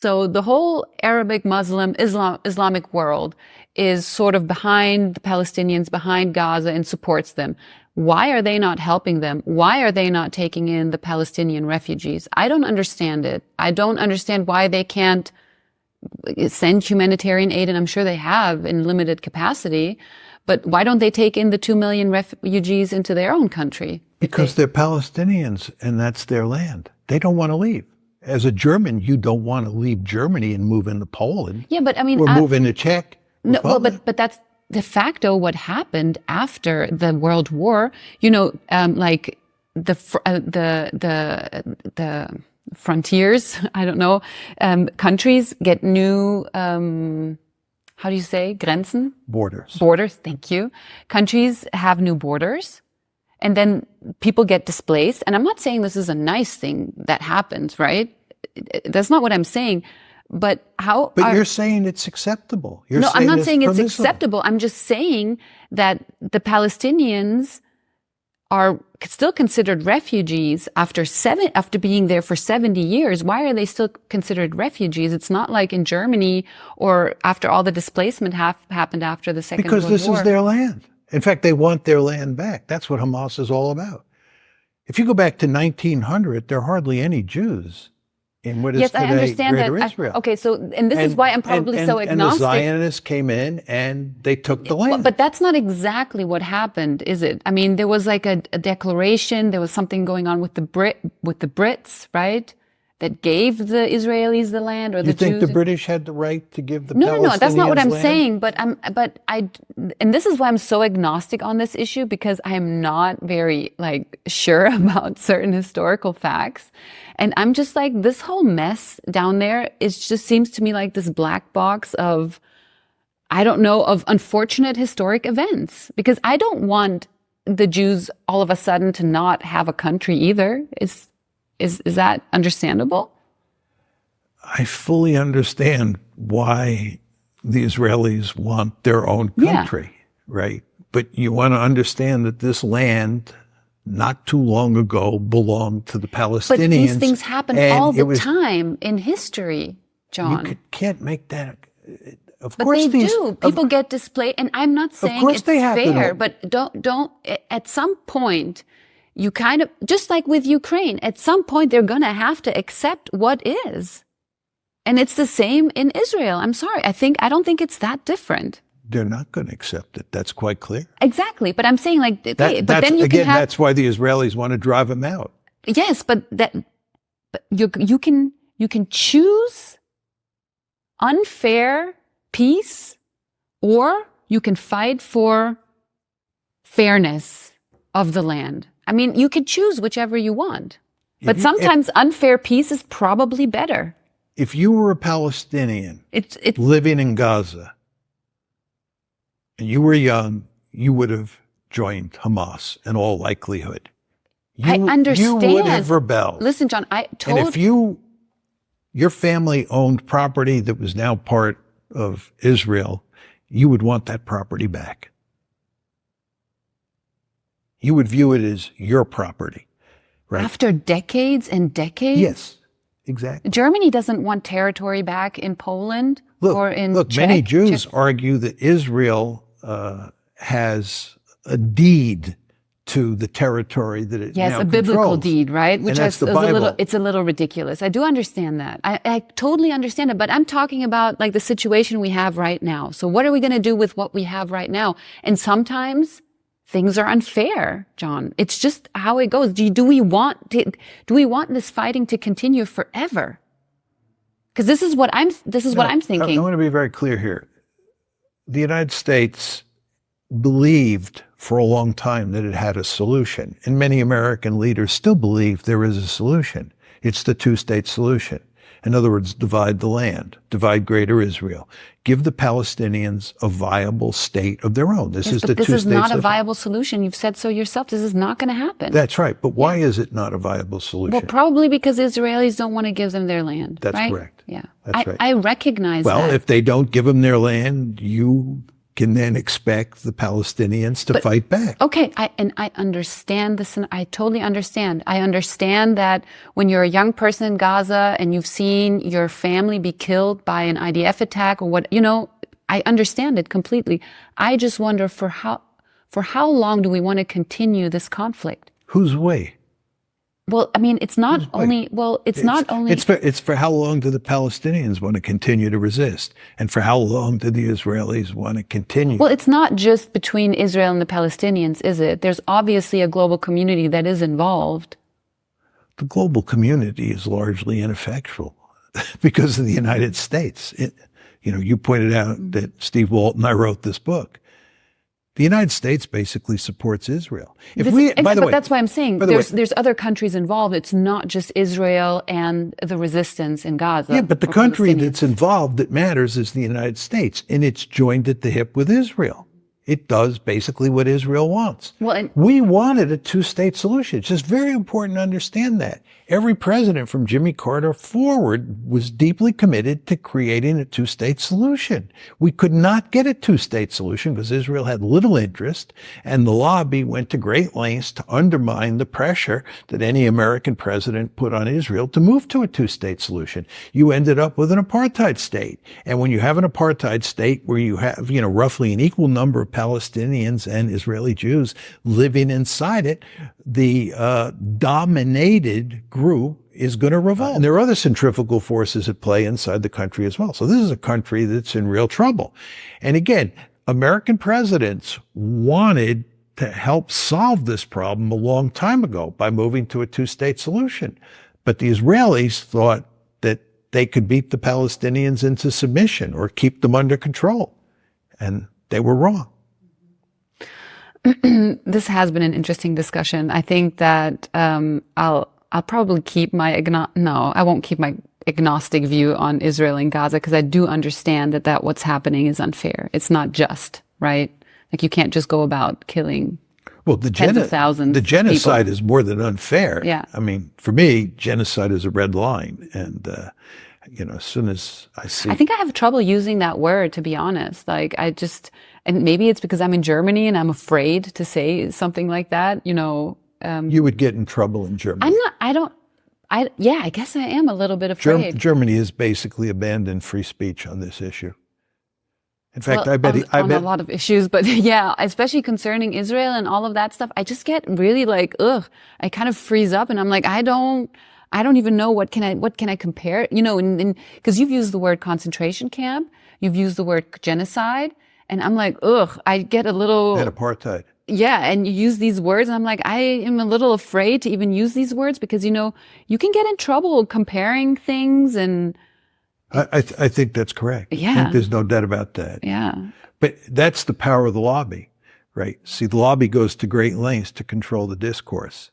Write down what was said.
So the whole Arabic, Muslim, Islamic world is sort of behind the Palestinians, behind Gaza, and supports them. Why are they not helping them? Why are they not taking in the Palestinian refugees? I don't understand it. I don't understand why they can't send humanitarian aid, and I'm sure they have in limited capacity. But why don't they take in the 2 million refugees into their own country? Because they're Palestinians, and that's their land. They don't want to leave. As a German, you don't want to leave Germany and move into Poland. Yeah, but I mean, or move into Czech. No, well, but that's de facto what happened after the World War. You know, like the frontiers. I don't know. Countries get new. How do you say Grenzen? Borders. Borders. Thank you. Countries have new borders. And then people get displaced. And I'm not saying this is a nice thing that happens, right? That's not what I'm saying. But how? But you're saying it's acceptable. No, I'm not saying it's acceptable. I'm just saying that the Palestinians are still considered refugees after being there for 70 years. Why are they still considered refugees? It's not like in Germany or after all the displacement happened after the Second World War. Because this is their land. In fact, they want their land back. That's what Hamas is all about. If you go back to 1900, there are hardly any Jews in what is today I understand Greater that. Israel. Okay, so, and this is why I'm probably so agnostic. And the Zionists came in and they took the land. But that's not exactly what happened, is it? I mean, there was like a declaration, there was something going on with the Brits, right? That gave the Israelis the land, or the Jews. You think the British had the right to give the Palestinians No, that's not what I'm land? saying. And this is why I'm so agnostic on this issue, because I am not very sure about certain historical facts. And I'm just like, this whole mess down there just seems to me like this black box of, I don't know, of unfortunate historic events. Because I don't want the Jews all of a sudden to not have a country either. Is that understandable? I fully understand why the Israelis want their own country, right? But you want to understand that this land, not too long ago, belonged to the Palestinians. But these things happen all the time in history, John. You can't make that. Of but course they do. People get displaced, and I'm not saying it's fair, but don't. At some point, you kind of, just like with Ukraine, at some point they're going to have to accept what is. And it's the same in Israel. I'm sorry. I don't think it's that different. They're not going to accept it. That's quite clear. Exactly. But I'm saying that's why the Israelis want to drive them out. Yes, but you can choose unfair peace, or you can fight for fairness of the land. I mean, you could choose whichever you want. But sometimes unfair peace is probably better. If you were a Palestinian living in Gaza and you were young, you would have joined Hamas in all likelihood. I understand. You would have rebelled. Listen, John, And if your family owned property that was now part of Israel, you would want that property back. You would view it as your property, right? After decades and decades? Yes, exactly. Germany doesn't want territory back in Poland or in Czech. Many Jews argue that Israel has a deed to the territory that it now controls. Yes, a biblical deed, right? Which is the Bible. It's a little ridiculous. I do understand that. I totally understand it, but I'm talking about like the situation we have right now. So what are we going to do with what we have right now? And sometimes things are unfair, John. It's just how it goes. Do we want this fighting to continue forever? Because this is what I'm thinking. I want to be very clear here. The United States believed for a long time that it had a solution, and many American leaders still believe there is a solution. It's the two-state solution. In other words, divide the land, divide Greater Israel, give the Palestinians a viable state of their own. This is not a viable solution. You've said so yourself. This is not going to happen. That's right. But why is it not a viable solution? Well, probably because the Israelis don't want to give them their land. That's right? correct. Yeah. That's right. I recognize that. Well, if they don't give them their land, you can then expect the Palestinians to fight back. Okay, I understand this, and I totally understand. I understand that when you're a young person in Gaza and you've seen your family be killed by an IDF attack or what, I understand it completely. I just wonder for how long do we want to continue this conflict? Whose way? Well, I mean, it's not only. It's for how long do the Palestinians want to continue to resist, and for how long do the Israelis want to continue? Well, it's not just between Israel and the Palestinians, is it? There's obviously a global community that is involved. The global community is largely ineffectual because of the United States. You pointed out that Steve Walt and I wrote this book. The United States basically supports Israel. But that's why I'm saying there's other countries involved. It's not just Israel and the resistance in Gaza. Yeah, but the country that's involved that matters is the United States, and it's joined at the hip with Israel. It does basically what Israel wants. We wanted a two-state solution. It's just very important to understand that. Every president from Jimmy Carter forward was deeply committed to creating a two-state solution. We could not get a two-state solution because Israel had little interest, and the lobby went to great lengths to undermine the pressure that any American president put on Israel to move to a two-state solution. You ended up with an apartheid state. And when you have an apartheid state where you have, roughly an equal number of Palestinians and Israeli Jews living inside it, the dominated group is going to revolt. And there are other centrifugal forces at play inside the country as well. So this is a country that's in real trouble. And again, American presidents wanted to help solve this problem a long time ago by moving to a two-state solution. But the Israelis thought that they could beat the Palestinians into submission or keep them under control. And they were wrong. This has been an interesting discussion. I think that I'll probably keep I won't keep my agnostic view on Israel and Gaza because I do understand that what's happening is unfair. It's not just, right? Like you can't just go about killing tens of thousands. The genocide is more than unfair. Yeah. I mean, for me, genocide is a red line. And, as soon as I see... I think I have trouble using that word, to be honest. And maybe it's because I'm in Germany and I'm afraid to say something like that, you would get in trouble in Germany. I guess I am a little bit afraid. Germany has basically abandoned free speech on this issue. In fact, I bet on a lot of issues, but yeah, especially concerning Israel and all of that stuff, I just get really I kind of freeze up and I'm like, I don't even know what can I compare, because you've used the word concentration camp, you've used the word genocide, and I'm like, I get a little... And apartheid. Yeah, and you use these words, and I'm like, I am a little afraid to even use these words because, you can get in trouble comparing things and... I think that's correct. Yeah. I think there's no doubt about that. Yeah. But that's the power of the lobby, right? See, the lobby goes to great lengths to control the discourse.